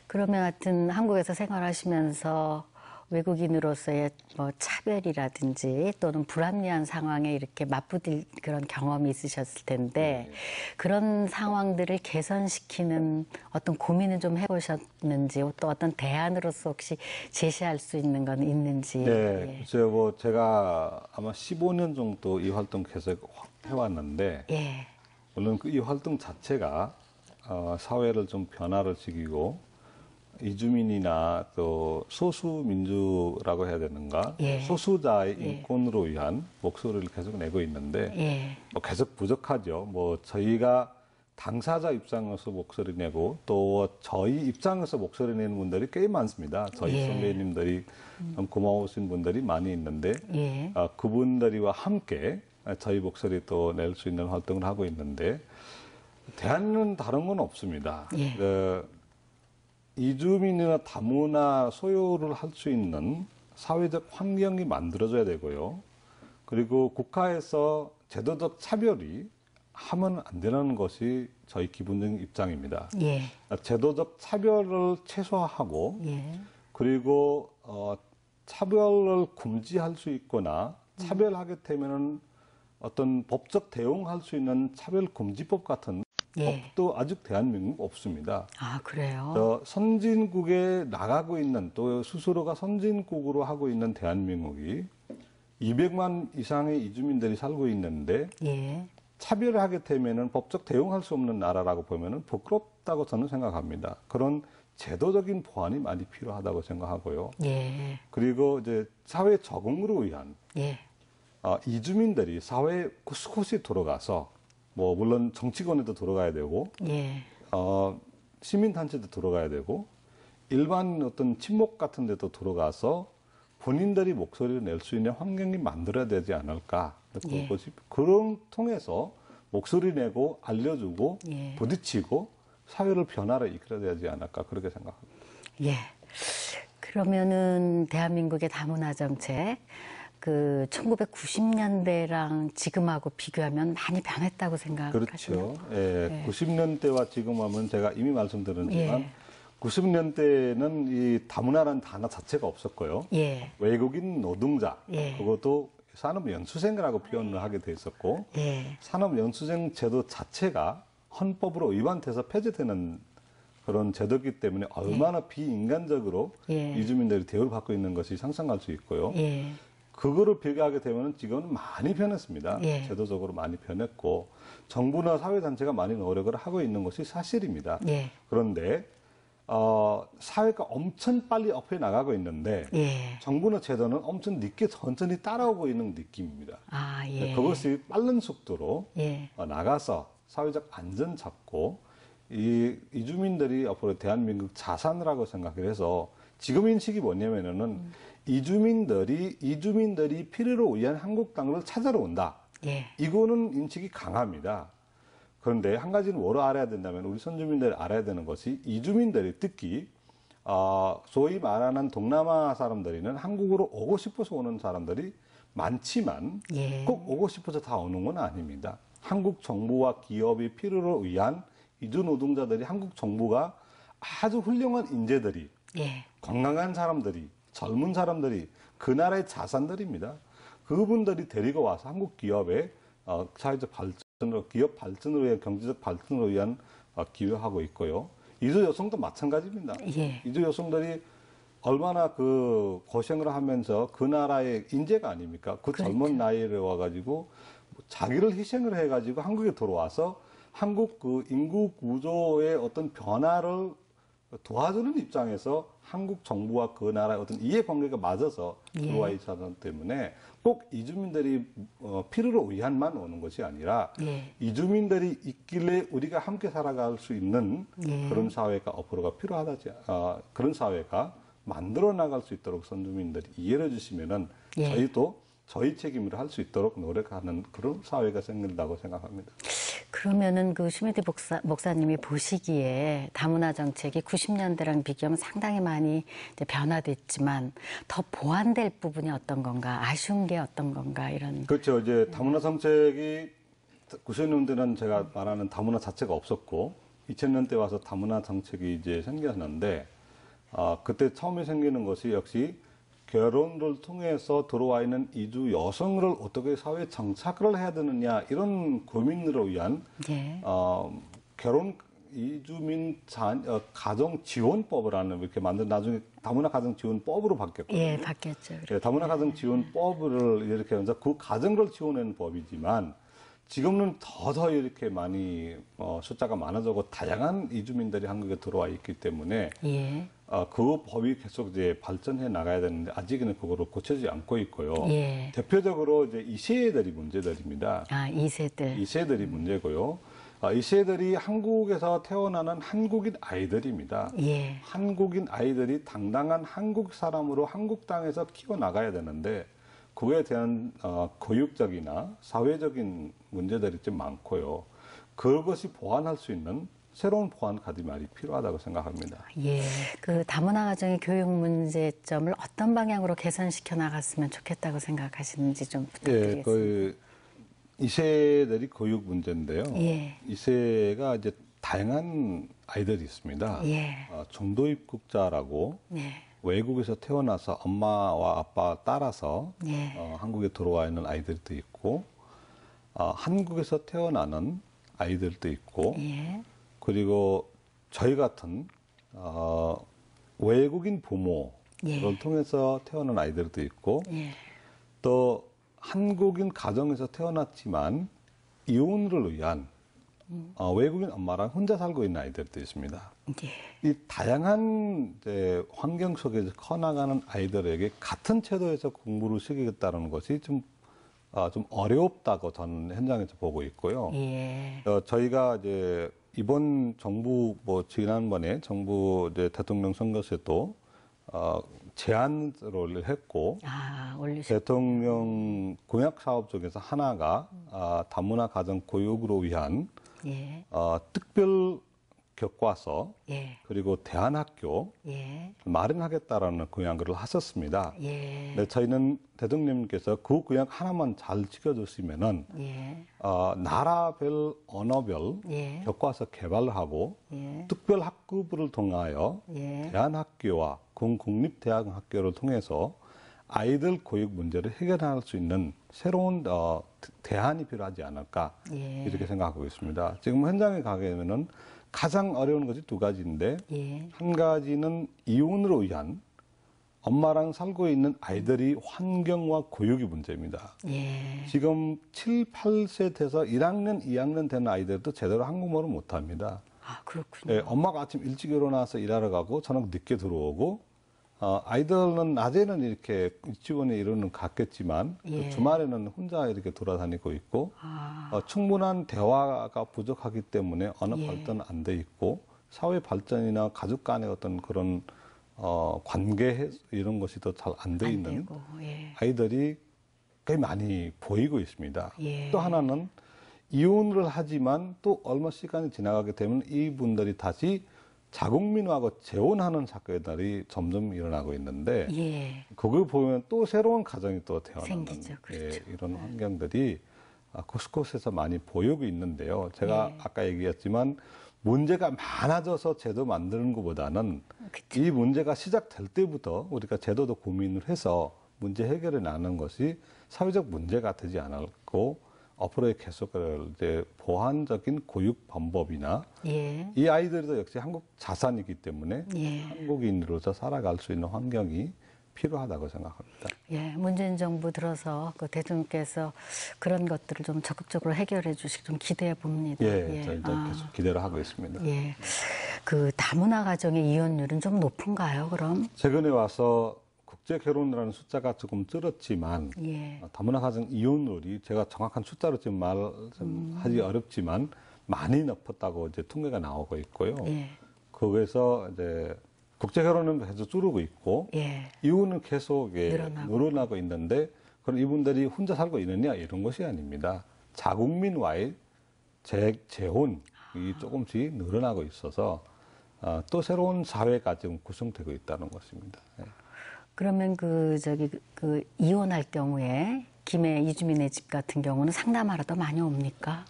S1: 그러면 하여튼 한국에서 생활하시면서 외국인으로서의 뭐 차별이라든지 또는 불합리한 상황에 이렇게 맞부딪 그런 경험이 있으셨을 텐데 그런 상황들을 개선시키는 어떤 고민을 좀 해보셨는지 또 어떤 대안으로서 혹시 제시할 수 있는 건 있는지.
S2: 네, 제가 아마 15년 정도 이 활동 계속 해왔는데
S1: 예.
S2: 물론 이 활동 자체가 사회를 좀 변화를 시키고 이주민이나 또 소수민주라고 해야 되는가
S1: 예.
S2: 소수자의 인권으로 위한 목소리를 계속 내고 있는데
S1: 예.
S2: 뭐 계속 부족하죠. 뭐 저희가 당사자 입장에서 목소리 내고 또 저희 입장에서 목소리 내는 분들이 꽤 많습니다. 저희
S1: 예.
S2: 선배님들이 고마우신 분들이 많이 있는데
S1: 예.
S2: 그분들과 함께 저희 목소리 또 낼 수 있는 활동을 하고 있는데 대안은 다른 건 없습니다.
S1: 예.
S2: 이주민이나 다문화 소유를 할 수 있는 사회적 환경이 만들어져야 되고요. 그리고 국가에서 제도적 차별이 하면 안 되는 것이 저희 기본적인 입장입니다.
S1: 예.
S2: 제도적 차별을 최소화하고
S1: 예.
S2: 그리고 차별을 금지할 수 있거나 차별하게 되면은 어떤 법적 대응할 수 있는 차별금지법 같은
S1: 예.
S2: 법도 아직 대한민국 없습니다.
S1: 아, 그래요?
S2: 선진국에 나가고 있는 또 스스로가 선진국으로 하고 있는 대한민국이 200만 이상의 이주민들이 살고 있는데
S1: 예.
S2: 차별하게 되면은 법적 대응할 수 없는 나라라고 보면은 부끄럽다고 저는 생각합니다. 그런 제도적인 보완이 많이 필요하다고 생각하고요.
S1: 예.
S2: 그리고 이제 사회 적응으로 위한
S1: 예.
S2: 이주민들이 사회에 곳곳이 들어가서 뭐 물론 정치권에도 들어가야 되고
S1: 예.
S2: 시민단체도 들어가야 되고 일반 어떤 친목 같은 데도 들어가서 본인들이 목소리를 낼 수 있는 환경이 만들어야 되지 않을까.
S1: 예.
S2: 그런 통해서 목소리 내고 알려주고
S1: 예.
S2: 부딪히고 사회를 변화로 이끌어야 되지 않을까 그렇게 생각합니다.
S1: 예. 그러면은 대한민국의 다문화 정책 그 1990년대랑 지금하고 비교하면 많이 변했다고 생각하시나요?
S2: 그렇죠. 예, 90년대와 지금 하면 제가 이미 말씀드렸지만
S1: 예.
S2: 90년대는 이 다문화라는 단어 자체가 없었고요.
S1: 예.
S2: 외국인 노동자,
S1: 예.
S2: 그것도 산업연수생이라고 표현을 하게 돼 있었고
S1: 예.
S2: 산업연수생 제도 자체가 헌법으로 위반돼서 폐지되는 그런 제도이기 때문에 얼마나 비인간적으로
S1: 예.
S2: 이주민들이 대우를 받고 있는 것이 상상할 수 있고요.
S1: 예.
S2: 그거를 비교하게 되면 지금은 많이 변했습니다.
S1: 예.
S2: 제도적으로 많이 변했고 정부나 사회단체가 많이 노력을 하고 있는 것이 사실입니다.
S1: 예.
S2: 그런데 사회가 엄청 빨리 업해 나가고 있는데
S1: 예.
S2: 정부나 제도는 엄청 늦게 천천히 따라오고 있는 느낌입니다.
S1: 아, 예.
S2: 그것이 빠른 속도로
S1: 예.
S2: 나가서 사회적 안전 잡고 이주민들이 앞으로 대한민국 자산이라고 생각을 해서 지금 인식이 뭐냐면은 이주민들이 필요로 위한 한국 땅을 찾아러 온다.
S1: 예.
S2: 이거는 인식이 강합니다. 그런데 한 가지는 뭐로 알아야 된다면 우리 선주민들이 알아야 되는 것이 이주민들이 특히 소위 말하는 동남아 사람들이는 한국으로 오고 싶어서 오는 사람들이 많지만
S1: 예.
S2: 꼭 오고 싶어서 다 오는 건 아닙니다. 한국 정부와 기업이 필요로 위한 이주 노동자들이 한국 정부가 아주 훌륭한 인재들이
S1: 예.
S2: 건강한 사람들이 젊은 사람들이 그 나라의 자산들입니다. 그분들이 데리고 와서 한국 기업의 사회적 발전으로 기업 발전을 위한 경제적 발전을 위한 기여하고 있고요. 이주 여성도 마찬가지입니다.
S1: 예.
S2: 이주 여성들이 얼마나 그 고생을 하면서 그 나라의 인재가 아닙니까? 그
S1: 그렇죠.
S2: 젊은 나이에 와가지고 자기를 희생을 해가지고 한국에 들어와서 한국 그 인구 구조의 어떤 변화를 도와주는 입장에서 한국 정부와 그 나라의 어떤 이해관계가 맞아서 들어와 있었기 때문에 꼭 이주민들이 필요로 위한만 오는 것이 아니라
S1: 예.
S2: 이주민들이 있길래 우리가 함께 살아갈 수 있는
S1: 예.
S2: 그런 사회가 앞으로가 필요하다지 그런 사회가 만들어 나갈 수 있도록 선주민들이 이해를 해주시면은
S1: 예.
S2: 저희도 저희 책임으로 할 수 있도록 노력하는 그런 사회가 생긴다고 생각합니다.
S1: 그러면은 그 슈미디 목사님이 보시기에 다문화 정책이 90년대랑 비교하면 상당히 많이 이제 변화됐지만 더 보완될 부분이 어떤 건가, 아쉬운 게 어떤 건가 이런.
S2: 그렇죠. 이제 다문화 정책이 90년대는 제가 말하는 다문화 자체가 없었고 2000년대 와서 다문화 정책이 이제 생겼는데 그때 처음에 생기는 것이 역시 결혼을 통해서 들어와 있는 이주 여성을 어떻게 사회 정착을 해야 되느냐 이런 고민으로 위한
S1: 예.
S2: 결혼 이주민 가정 지원법을 하는 이렇게 만든 나중에 다문화 가정 지원법으로 바뀌었거든요.
S1: 예, 바뀌었죠.
S2: 네, 다문화 가정 지원법을 이렇게 하면서 그 가정을 지원하는 법이지만 지금은 더 이렇게 많이 숫자가 많아지고 다양한 이주민들이 한국에 들어와 있기 때문에
S1: 예.
S2: 그 법이 계속 이제 발전해 나가야 되는데 아직은 그거를 고쳐지지 않고 있고요.
S1: 예.
S2: 대표적으로 이제 2세들이 문제들입니다.
S1: 아, 2세들.
S2: 2세들이 문제고요. 2세들이 한국에서 태어나는 한국인 아이들입니다.
S1: 예.
S2: 한국인 아이들이 당당한 한국 사람으로 한국 땅에서 키워 나가야 되는데 그에 대한 교육적이나 사회적인 문제들이 좀 많고요. 그것이 보완할 수 있는 새로운 보완 카드말이 필요하다고 생각합니다.
S1: 예. 그 다문화 가정의 교육 문제점을 어떤 방향으로 개선시켜 나갔으면 좋겠다고 생각하시는지 좀 부탁드리겠습니다.
S2: 예, 그 2세들이 교육 문제인데요.
S1: 예.
S2: 2세가 이제 다양한 아이들이 있습니다.
S1: 예.
S2: 중도 입국자라고
S1: 네.
S2: 외국에서 태어나서 엄마와 아빠 따라서
S1: 예.
S2: 한국에 들어와 있는 아이들도 있고 한국에서 태어나는 아이들도 있고
S1: 예.
S2: 그리고 저희 같은 외국인 부모를
S1: 예.
S2: 통해서 태어난 아이들도 있고
S1: 예.
S2: 또 한국인 가정에서 태어났지만 이혼을 위한 외국인 엄마랑 혼자 살고 있는 아이들도 있습니다.
S1: 예.
S2: 이 다양한 이제 환경 속에서 커나가는 아이들에게 같은 chế 도에서 공부를 시키겠다는 것이 좀 어렵다고 저는 현장에서 보고 있고요.
S1: 예.
S2: 저희가 이제 이번 정부 지난번에 정부 이제 대통령 선거에도 제안을 했고 대통령 공약 사업 중에서 하나가 다문화 가정 교육으로 위한
S1: 예.
S2: 특별 교과서
S1: 예.
S2: 그리고 대안학교
S1: 예.
S2: 마련하겠다라는 공약을 하셨습니다.
S1: 예.
S2: 네, 저희는 대통령님께서 그 공약 하나만 잘 지켜주시면은
S1: 예.
S2: 나라별 언어별
S1: 예.
S2: 교과서 개발하고
S1: 예.
S2: 특별 학급을 통하여
S1: 예.
S2: 대안학교와 공공립대학교를 통해서 아이들 교육 문제를 해결할 수 있는 새로운 대안이 필요하지 않을까
S1: 예.
S2: 이렇게 생각하고 있습니다. 지금 현장에 가게 되면은 가장 어려운 것이 두 가지인데
S1: 예.
S2: 한 가지는 이혼으로 위한 엄마랑 살고 있는 아이들이 환경과 교육의 문제입니다.
S1: 예.
S2: 지금 7, 8세 돼서 1학년, 2학년 되는 아이들도 제대로 한국말을 못합니다.
S1: 아, 그렇군요.
S2: 예, 엄마가 아침 일찍 일어나서 일하러 가고 저녁 늦게 들어오고 아이들은 낮에는 이렇게 유치원에 이르는 갔겠지만
S1: 예.
S2: 주말에는 혼자 이렇게 돌아다니고 있고 충분한 대화가 부족하기 때문에 언어
S1: 예.
S2: 발전 안 돼 있고 사회 발전이나 가족 간의 어떤 그런 관계 이런 것이 더 잘 안 돼 있는
S1: 예.
S2: 아이들이 꽤 많이 보이고 있습니다.
S1: 예.
S2: 또 하나는 이혼을 하지만 또 얼마 시간이 지나가게 되면 이분들이 다시 자국민하고 재혼하는 사건들이 점점 일어나고 있는데
S1: 예.
S2: 그걸 보면 또 새로운 가정이 또 태어나는
S1: 생기죠. 그렇죠.
S2: 예, 이런 환경들이 곳곳에서 많이 보이고 있는데요. 제가
S1: 예.
S2: 아까 얘기했지만 문제가 많아져서 제도 만드는 것보다는
S1: 그쵸.
S2: 이 문제가 시작될 때부터 우리가 제도도 고민을 해서 문제 해결해 나가는 것이 사회적 문제가 되지 않고 앞으로의 계속 이제 보완적인 교육 방법이나
S1: 예.
S2: 이 아이들도 역시 한국 자산이기 때문에
S1: 예.
S2: 한국인으로서 살아갈 수 있는 환경이 필요하다고 생각합니다.
S1: 예, 문재인 정부 들어서 그 대통령께서 그런 것들을 좀 적극적으로 해결해 주시기 좀 기대해 봅니다.
S2: 예, 저희도 계속 기대를 하고 있습니다.
S1: 예, 그 다문화 가정의 이혼율은 좀 높은가요? 그럼?
S2: 최근에 와서 국제 결혼이라는 숫자가 조금 줄었지만
S1: 예.
S2: 다문화 가정 이혼율이 제가 정확한 숫자로 지금 말하기 어렵지만 많이 높았다고 이제 통계가 나오고 있고요.
S1: 예.
S2: 거기에서 이제 국제 결혼은 계속 줄고 있고
S1: 예.
S2: 이혼은 계속 늘어나고 있는데 그럼 이분들이 혼자 살고 있느냐 이런 것이 아닙니다. 자국민과의 재혼이 조금씩 늘어나고 있어서 또 새로운 사회가 지금 구성되고 있다는 것입니다. 예.
S1: 그러면 그 이혼할 경우에 김해 이주민의 집 같은 경우는 상담하러 더 많이 옵니까?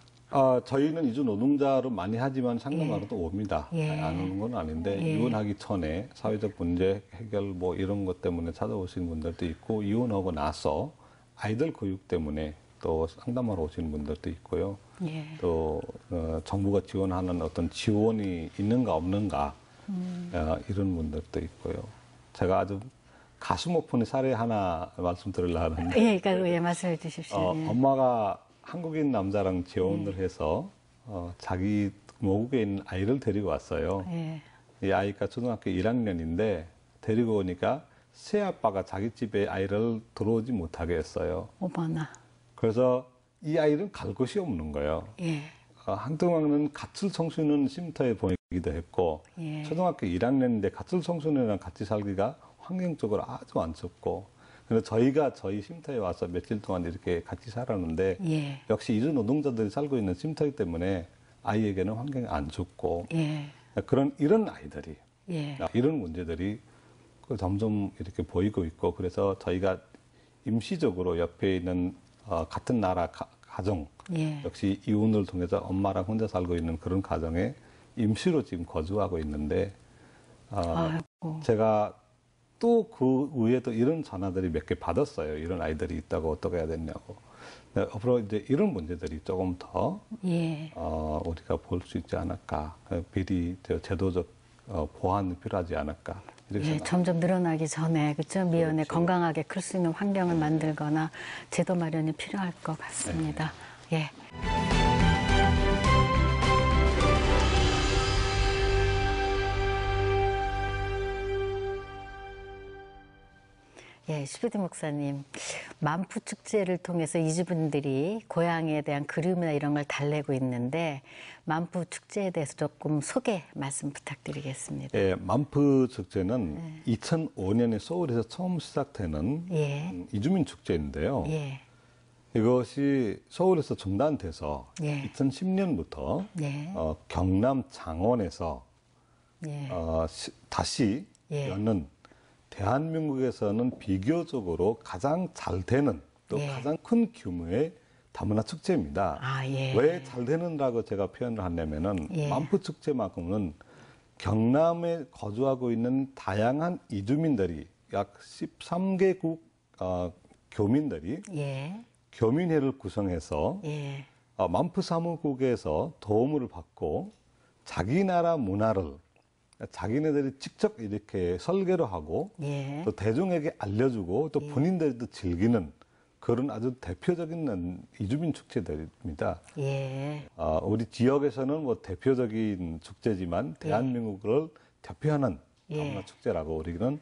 S2: 저희는 이주 노동자로 많이 하지만 상담하러 또 옵니다.
S1: 예.
S2: 안 오는 건 아닌데
S1: 예.
S2: 이혼하기 전에 사회적 문제 해결 뭐 이런 것 때문에 찾아오시는 분들도 있고 이혼하고 나서 아이들 교육 때문에 또 상담하러 오시는 분들도 있고요.
S1: 예.
S2: 또 정부가 지원하는 어떤 지원이 있는가 없는가 이런 분들도 있고요. 제가 아주 가슴 아픈 사례 하나 말씀드리려고 하는데
S1: 예, 그러니까 예, 말씀해 주십시오. 예.
S2: 엄마가 한국인 남자랑 재혼을 해서 자기 모국에 있는 아이를 데리고 왔어요.
S1: 예.
S2: 이 아이가 초등학교 1학년인데 데리고 오니까 새아빠가 자기 집에 아이를 들어오지 못하게 했어요.
S1: 어머나.
S2: 그래서 이 아이는 갈 곳이 없는 거예요.
S1: 예.
S2: 한동안은 가출 청소년 쉼터에 보내기도 했고
S1: 예.
S2: 초등학교 1학년인데 가출 청소년이랑 같이 살기가 환경적으로 아주 안 좋고 그래서 저희가 저희 쉼터에 와서 며칠 동안 이렇게 같이 살았는데
S1: 예.
S2: 역시 이주 노동자들이 살고 있는 쉼터이기 때문에 아이에게는 환경이 안 좋고
S1: 예.
S2: 이런 아이들이
S1: 예.
S2: 이런 문제들이 점점 이렇게 보이고 있고 그래서 저희가 임시적으로 옆에 있는 같은 나라 가정
S1: 예.
S2: 역시 이혼을 통해서 엄마랑 혼자 살고 있는 그런 가정에 임시로 지금 거주하고 있는데 제가 또 그 위에도 이런 전화들이 몇 개 받았어요. 이런 아이들이 있다고 어떻게 해야 되냐고. 앞으로 이제 이런 문제들이 조금 더
S1: 예.
S2: 우리가 볼 수 있지 않을까. 비리 제도적 보완이 필요하지 않을까. 이렇게
S1: 예, 점점 늘어나기 전에 그렇죠? 미연에
S2: 그렇죠.
S1: 건강하게 클 수 있는 환경을 만들거나 제도 마련이 필요할 것 같습니다. 예. 예, 슈베드 목사님, 만푸 축제를 통해서 이주민들이 고향에 대한 그리움이나 이런 걸 달래고 있는데 만푸 축제에 대해서 조금 소개 말씀 부탁드리겠습니다.
S2: 예, 만푸 축제는 2005년에 서울에서 처음 시작되는
S1: 예.
S2: 이주민 축제인데요.
S1: 예.
S2: 이것이 서울에서 중단돼서
S1: 예.
S2: 2010년부터
S1: 예.
S2: 경남 창원에서
S1: 예.
S2: 다시
S1: 예.
S2: 여는 대한민국에서는 비교적으로 가장 잘 되는 또
S1: 예.
S2: 가장 큰 규모의 다문화 축제입니다.
S1: 아, 예.
S2: 왜 잘 되는라고 제가 표현을 하냐면은
S1: 예.
S2: 만푸 축제만큼은 경남에 거주하고 있는 다양한 이주민들이 약 13개국 교민들이
S1: 예.
S2: 교민회를 구성해서
S1: 예.
S2: 만푸 사무국에서 도움을 받고 자기 나라 문화를 자기네들이 직접 이렇게 설계를 하고
S1: 예.
S2: 또 대중에게 알려주고 또 본인들도 즐기는 그런 아주 대표적인 이주민 축제들입니다.
S1: 예.
S2: 우리 지역에서는 뭐 대표적인 축제지만 대한민국을 대표하는 다문화 축제라고 우리는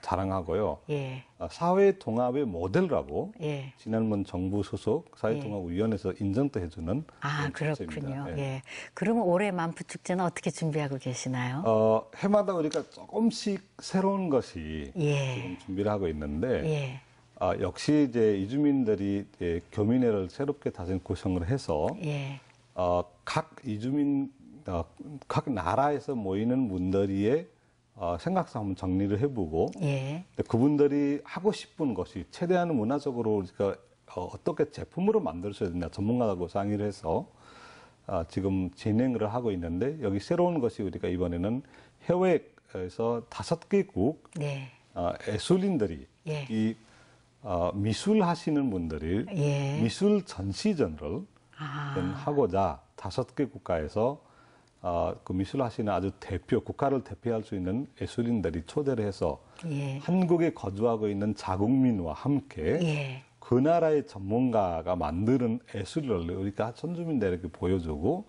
S2: 자랑하고요.
S1: 예.
S2: 사회 통합의 모델이라고
S1: 예.
S2: 지난번 정부 소속 사회통합위원회에서 인정도 해주는
S1: 아,
S2: 그런
S1: 그렇군요.
S2: 축제입니다.
S1: 예. 그러면 올해 만푸 축제는 어떻게 준비하고 계시나요?
S2: 해마다 우리가 조금씩 새로운 것이
S1: 예.
S2: 지금 준비를 하고 있는데
S1: 예.
S2: 역시 이제 이주민들이 이제 교민회를 새롭게 다시 구성을 해서
S1: 예.
S2: 각 이주민 각 나라에서 모이는 분들의 생각상 한번 정리를 해보고
S1: 예.
S2: 그분들이 하고 싶은 것이 최대한 문화적으로 우리가 어떻게 제품으로 만들 수 있느냐 전문가하고 상의를 해서 지금 진행을 하고 있는데 여기 새로운 것이 우리가 이번에는 해외에서 5개국
S1: 네.
S2: 예술인들이
S1: 예.
S2: 이 미술 하시는 분들이
S1: 예.
S2: 미술 전시전을 하고자 5개 국가에서 그 미술 하시는 아주 국가를 대표할 수 있는 예술인들이 초대를 해서
S1: 예.
S2: 한국에 거주하고 있는 자국민과 함께
S1: 예.
S2: 그 나라의 전문가가 만드는 예술을 우리가 선주민들에게 보여주고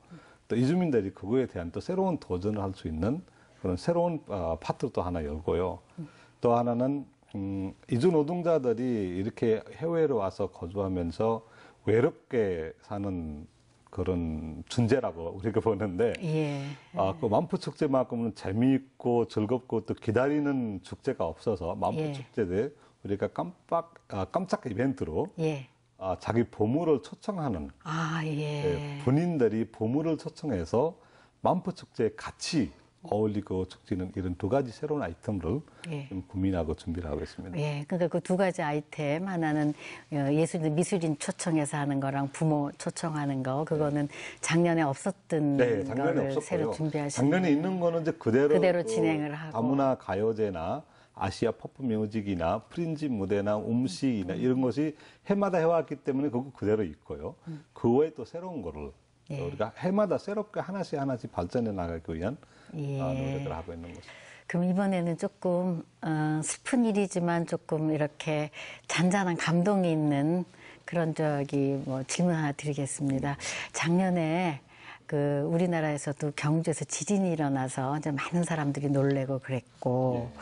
S2: 또 이주민들이 그거에 대한 또 새로운 도전을 할 수 있는 그런 새로운 파트를 또 하나 열고요. 또 하나는 이주 노동자들이 이렇게 해외로 와서 거주하면서 외롭게 사는 그런 존재라고 우리가 보는데,
S1: 예.
S2: 그 만푸 축제만큼은 재미있고 즐겁고 또 기다리는 축제가 없어서 만푸 축제 때 우리가 깜짝 이벤트로
S1: 예.
S2: 자기 보물을 초청하는
S1: 예.
S2: 본인들이 보물을 초청해서 만푸 축제에 같이 어울리고 축제는 이런 2가지 새로운 아이템을 좀 고민하고 준비를 하고 있습니다.
S1: 예, 그러니까 그 2가지 아이템 하나는 미술인 초청해서 하는 거랑 부모 초청하는 거 그거는 작년에 없었던
S2: 작년에
S1: 거를 새로 준비하시는
S2: 작년에 있는 거는 이제 그대로
S1: 진행을 하고
S2: 다문화 가요제나 아시아 퍼프 뮤직이나 프린지 무대나 음식이나 이런 것이 해마다 해왔기 때문에 그거 그대로 있고요. 그 외에 또 새로운 거를 우리가 해마다 새롭게 하나씩 발전해 나가기 위한 노력을 하고 있는 것입니다.
S1: 그럼 이번에는 조금 슬픈 일이지만 조금 이렇게 잔잔한 감동이 있는 그런 질문 하나 드리겠습니다. 작년에 그 우리나라에서도 경주에서 지진이 일어나서 이제 많은 사람들이 놀래고 그랬고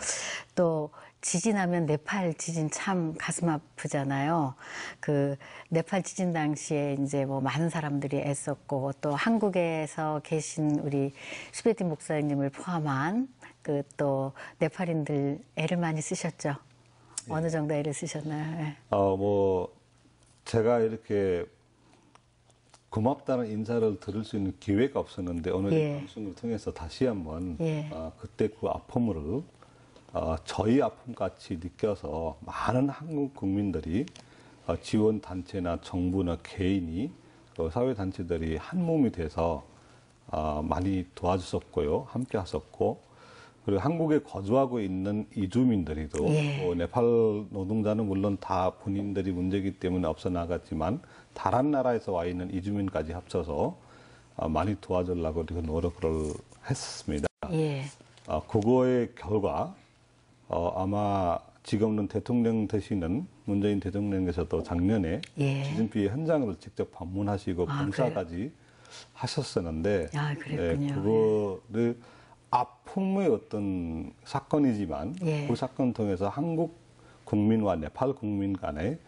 S1: 또 지진하면 네팔 지진 참 가슴 아프잖아요. 그 네팔 지진 당시에 이제 뭐 많은 사람들이 애썼고 또 한국에서 계신 우리 슈베드 목사님을 포함한 그 또 네팔인들 애를 많이 쓰셨죠. 어느 정도 애를 쓰셨나요?
S2: 제가 이렇게 고맙다는 인사를 들을 수 있는 기회가 없었는데 오늘 이 방송을 통해서 다시 한번 그때 그 아픔을 저희 아픔같이 느껴서 많은 한국 국민들이 지원단체나 정부나 개인이 사회단체들이 한 몸이 돼서 많이 도와주셨고요. 함께 하셨고 그리고 한국에 거주하고 있는 이주민들이도 네팔 노동자는 물론 다 본인들이 문제이기 때문에 없어 나갔지만 다른 나라에서 와 있는 이주민까지 합쳐서 많이 도와주려고 우리가 노력을 했습니다. 그거의 결과 아마 지금은 대통령 되시는 문재인 대통령께서도 작년에 지진 피해 현장을 직접 방문하시고 봉사까지 하셨었는데 그거를 아픔의 어떤 사건이지만 그 사건을 통해서 한국 국민과 네팔 국민 간의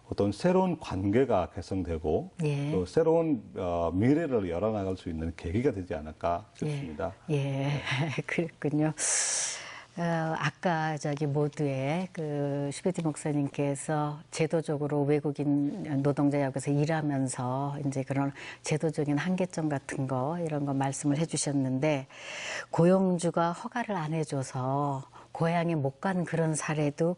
S2: 어떤 새로운 관계가 개성되고
S1: 예.
S2: 또 새로운 미래를 열어나갈 수 있는 계기가 되지 않을까 싶습니다.
S1: 예, 그랬군요. 아까 모두에 슈베디 목사님께서 제도적으로 외국인 노동자역에서 일하면서 이제 그런 제도적인 한계점 같은 거 이런 거 말씀을 해주셨는데 고용주가 허가를 안 해줘서 고향에 못 간 그런 사례도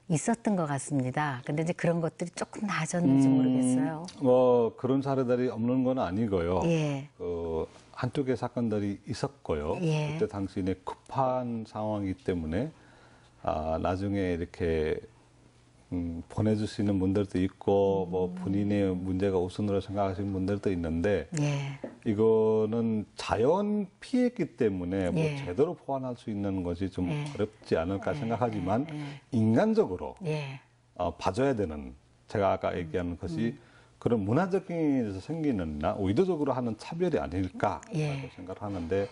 S1: 있었던 것 같습니다. 근데 이제 그런 것들이 조금 나아졌는지 모르겠어요.
S2: 뭐 그런 사례들이 없는 건 아니고요.
S1: 예.
S2: 한두 개 사건들이 있었고요.
S1: 예.
S2: 그때 당시에 급한 상황이기 때문에 나중에 이렇게 보내줄 수 있는 분들도 있고 뭐 본인의 문제가 우선으로 생각하시는 분들도 있는데
S1: 예.
S2: 이거는 자연 피해이기 때문에 뭐
S1: 예.
S2: 제대로 보완할 수 있는 것이 좀
S1: 예.
S2: 어렵지 않을까 생각하지만
S1: 예.
S2: 인간적으로
S1: 예.
S2: 봐줘야 되는 제가 아까 얘기한 것이 그런 문화적인 데서 생기는나 의도적으로 하는 차별이 아닐까라고
S1: 예.
S2: 생각을 하는데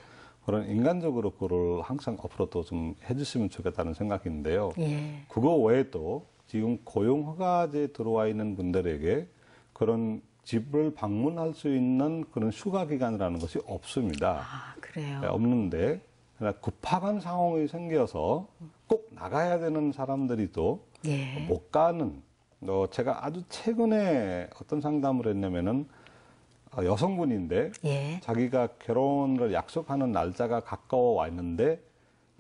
S2: 그런 인간적으로 그걸 항상 앞으로도 좀 해주시면 좋겠다는 생각인데요.
S1: 예.
S2: 그거 외에도 지금 고용허가제 들어와 있는 분들에게 그런 집을 방문할 수 있는 그런 휴가 기간이라는 것이 없습니다.
S1: 아, 그래요.
S2: 네, 없는데 그러나 급박한 상황이 생겨서 꼭 나가야 되는 사람들이 또
S1: 예.
S2: 못 가는 제가 아주 최근에 어떤 상담을 했냐면은 여성분인데
S1: 예.
S2: 자기가 결혼을 약속하는 날짜가 가까워 왔는데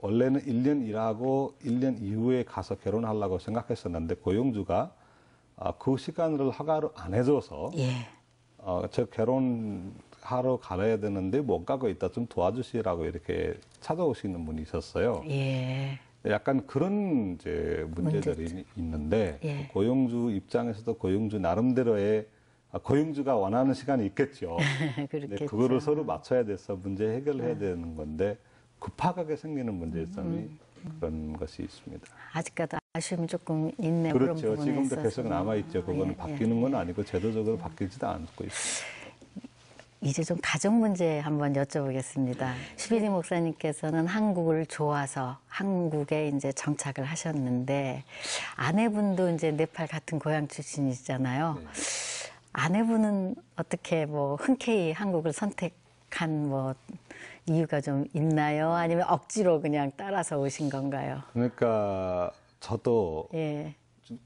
S2: 원래는 1년 일하고 1년 이후에 가서 결혼하려고 생각했었는데 고용주가 그 시간을 허가를 안 해줘서
S1: 예.
S2: 저 결혼하러 가야 되는데 못 가고 있다 좀 도와주시라고 이렇게 찾아오시는 분이 있었어요.
S1: 예.
S2: 약간 그런 이제 문제들이 있는데
S1: 예.
S2: 고용주 입장에서도 고용주 나름대로의 고용주가 원하는 시간이 있겠죠. 근데
S1: 그렇겠죠.
S2: 그거를 서로 맞춰야 돼서 문제 해결해야 되는 건데 급하게 생기는 문제점이 그런 것이 있습니다.
S1: 아직까지 아쉬움이 조금 있네요.
S2: 그렇죠.
S1: 그런 부분에
S2: 지금도
S1: 있어서.
S2: 계속 남아 있죠. 그거는
S1: 예,
S2: 바뀌는 건 아니고 제도적으로 바뀌지도 않고 있습니다.
S1: 이제 좀 가정 문제 한번 여쭤보겠습니다. 슈베디 목사님께서는 한국을 좋아서 한국에 이제 정착을 하셨는데 아내분도 이제 네팔 같은 고향 출신이시잖아요.
S2: 네.
S1: 아내분은 어떻게 뭐 흔쾌히 한국을 선택한 뭐 이유가 좀 있나요? 아니면 억지로 그냥 따라서 오신 건가요?
S2: 그러니까 저도
S1: 예.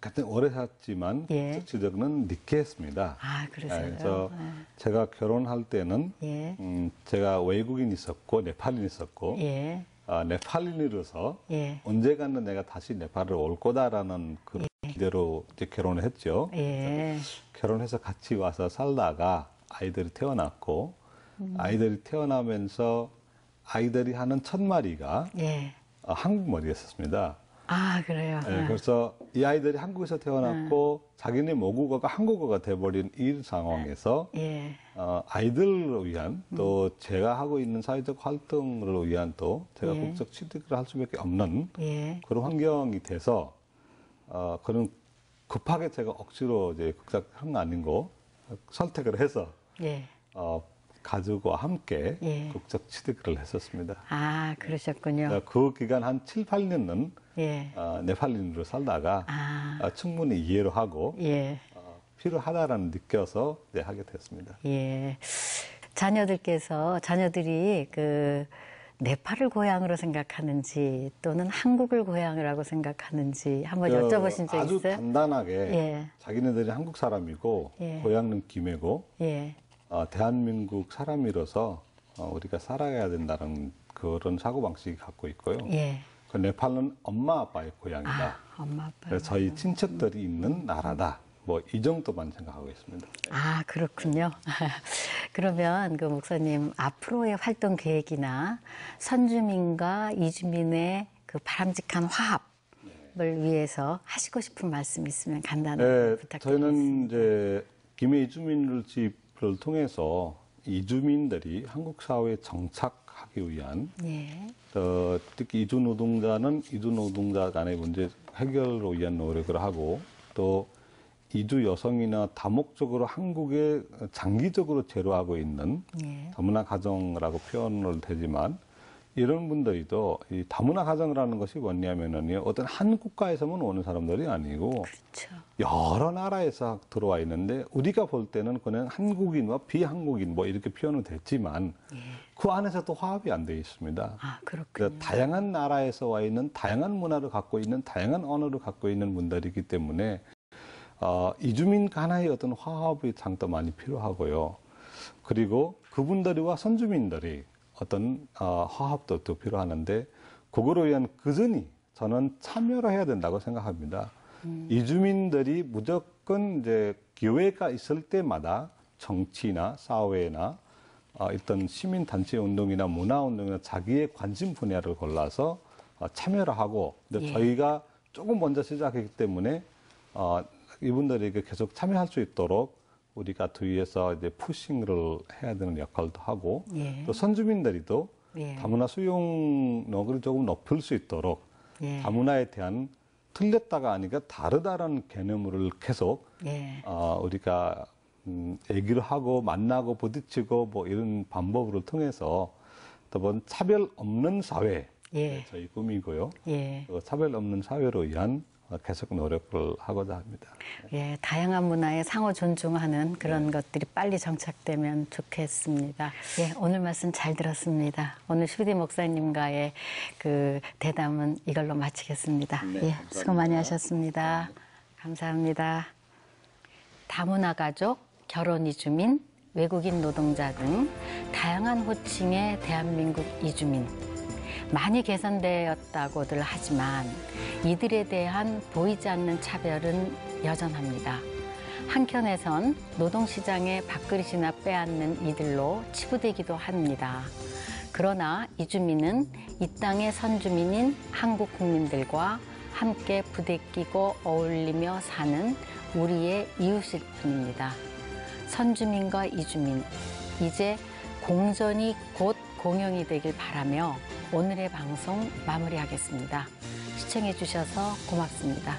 S2: 같은 오래 살았지만
S1: 예.
S2: 국적지정은 늦게 했습니다.
S1: 아, 그러세요?
S2: 그래서 제가 결혼할 때는
S1: 예.
S2: 제가 외국인 있었고 네팔인 있었고
S1: 예.
S2: 네팔인으로서
S1: 예.
S2: 언젠가는 내가 다시 네팔을 올 거다라는 그런 기대로 이제 결혼을 했죠.
S1: 예.
S2: 결혼해서 같이 와서 살다가 아이들이 태어났고 아이들이 태어나면서 아이들이 하는 첫 마리가
S1: 예.
S2: 한국말이었습니다.
S1: 아, 그래요?
S2: 네, 그래서 이 아이들이 한국에서 태어났고 자기네 모국어가 한국어가 돼버린 이 상황에서
S1: 예.
S2: 아이들을 위한 또 제가 하고 있는 사회적 활동을 위한 또 제가
S1: 예.
S2: 국적 취득을 할 수밖에 없는
S1: 예.
S2: 그런 환경이 돼서 그런 급하게 제가 억지로 이제 국적한 거 아닌 거 선택을 해서
S1: 예.
S2: 가족과 함께
S1: 예.
S2: 국적 취득을 했었습니다.
S1: 아, 그러셨군요.
S2: 그 기간 한 7, 8년은
S1: 예.
S2: 네팔인으로 살다가 충분히 이해를 하고
S1: 예.
S2: 필요하다라는 느껴서 하게 됐습니다.
S1: 예. 자녀들이 네팔을 고향으로 생각하는지 또는 한국을 고향이라고 생각하는지 한번 여쭤보신 적
S2: 아주
S1: 있어요?
S2: 단단하게
S1: 예.
S2: 자기네들이 한국 사람이고
S1: 예.
S2: 고향은 김해고
S1: 예.
S2: 대한민국 사람으로서 우리가 살아가야 된다는 그런 사고방식이 갖고 있고요.
S1: 예.
S2: 그 네팔은 엄마 아빠의 고향이다.
S1: 엄마, 아빠.
S2: 그래서 저희 친척들이 있는 나라다. 뭐 이 정도만 생각하고 있습니다.
S1: 아, 그렇군요. 그러면 목사님 앞으로의 활동 계획이나 선주민과 이주민의 바람직한 화합을 위해서 하시고 싶은 말씀 있으면 간단하게 부탁드리겠습니다.
S2: 저희는 이제 김해 이주민을 집을 통해서 이주민들이 한국 사회에 정착하기 위한
S1: 예.
S2: 특히 이주 노동자 간의 문제 해결을 위한 노력을 하고 또 이주 여성이나 다목적으로 한국에 장기적으로 체류하고 있는
S1: 예.
S2: 다문화 가정이라고 표현을 되지만 이런 분들이도 이 다문화 가정이라는 것이 뭐냐면은요, 어떤 한 국가에서만 오는 사람들이 아니고
S1: 그렇죠.
S2: 여러 나라에서 들어와 있는데 우리가 볼 때는 그냥 한국인과 비한국인 뭐 이렇게 표현은 됐지만
S1: 예.
S2: 그 안에서 또 화합이 안 돼 있습니다.
S1: 아, 그렇군요.
S2: 그래서 다양한 나라에서 와 있는 다양한 문화를 갖고 있는 다양한 언어를 갖고 있는 분들이기 때문에 이주민 간의 어떤 화합의 장도 많이 필요하고요. 그리고 그분들과 선주민들이 어떤 화합도 또 필요하는데 그거로 위한 그전이 저는 참여를 해야 된다고 생각합니다. 이주민들이 무조건 이제 기회가 있을 때마다 정치나 사회나 어떤 시민단체 운동이나 문화운동이나 자기의 관심 분야를 골라서 참여를 하고, 근데
S1: 예.
S2: 저희가 조금 먼저 시작했기 때문에 이분들에게 계속 참여할 수 있도록 우리가 뒤에서 이제 푸싱을 해야 되는 역할도 하고,
S1: 예.
S2: 또 선주민들이도
S1: 예.
S2: 다문화 수용력을 조금 높일 수 있도록
S1: 예.
S2: 다문화에 대한 틀렸다가 아니라 다르다라는 개념을 계속
S1: 예.
S2: 우리가 얘기를 하고 만나고 부딪히고 뭐 이런 방법을 통해서 또 차별 없는 사회,
S1: 예.
S2: 저희 꿈이고요.
S1: 예.
S2: 차별 없는 사회로 위한 계속 노력을 하고자 합니다.
S1: 예, 다양한 문화에 상호 존중하는 그런 것들이 빨리 정착되면 좋겠습니다. 예, 오늘 말씀 잘 들었습니다. 오늘 슈디 목사님과의 그 대담은 이걸로 마치겠습니다.
S2: 네,
S1: 예,
S2: 감사합니다.
S1: 수고 많이 하셨습니다. 감사합니다. 다문화 가족, 결혼 이주민, 외국인 노동자 등 다양한 호칭의 대한민국 이주민. 많이 개선되었다고들 하지만 이들에 대한 보이지 않는 차별은 여전합니다. 한켠에선 노동시장의 밥그릇이나 빼앗는 이들로 치부되기도 합니다. 그러나 이주민은 이 땅의 선주민인 한국 국민들과 함께 부대끼고 어울리며 사는 우리의 이웃일 뿐입니다. 선주민과 이주민, 이제 공존이 곧 공영이 되길 바라며 오늘의 방송 마무리하겠습니다. 시청해 주셔서 고맙습니다.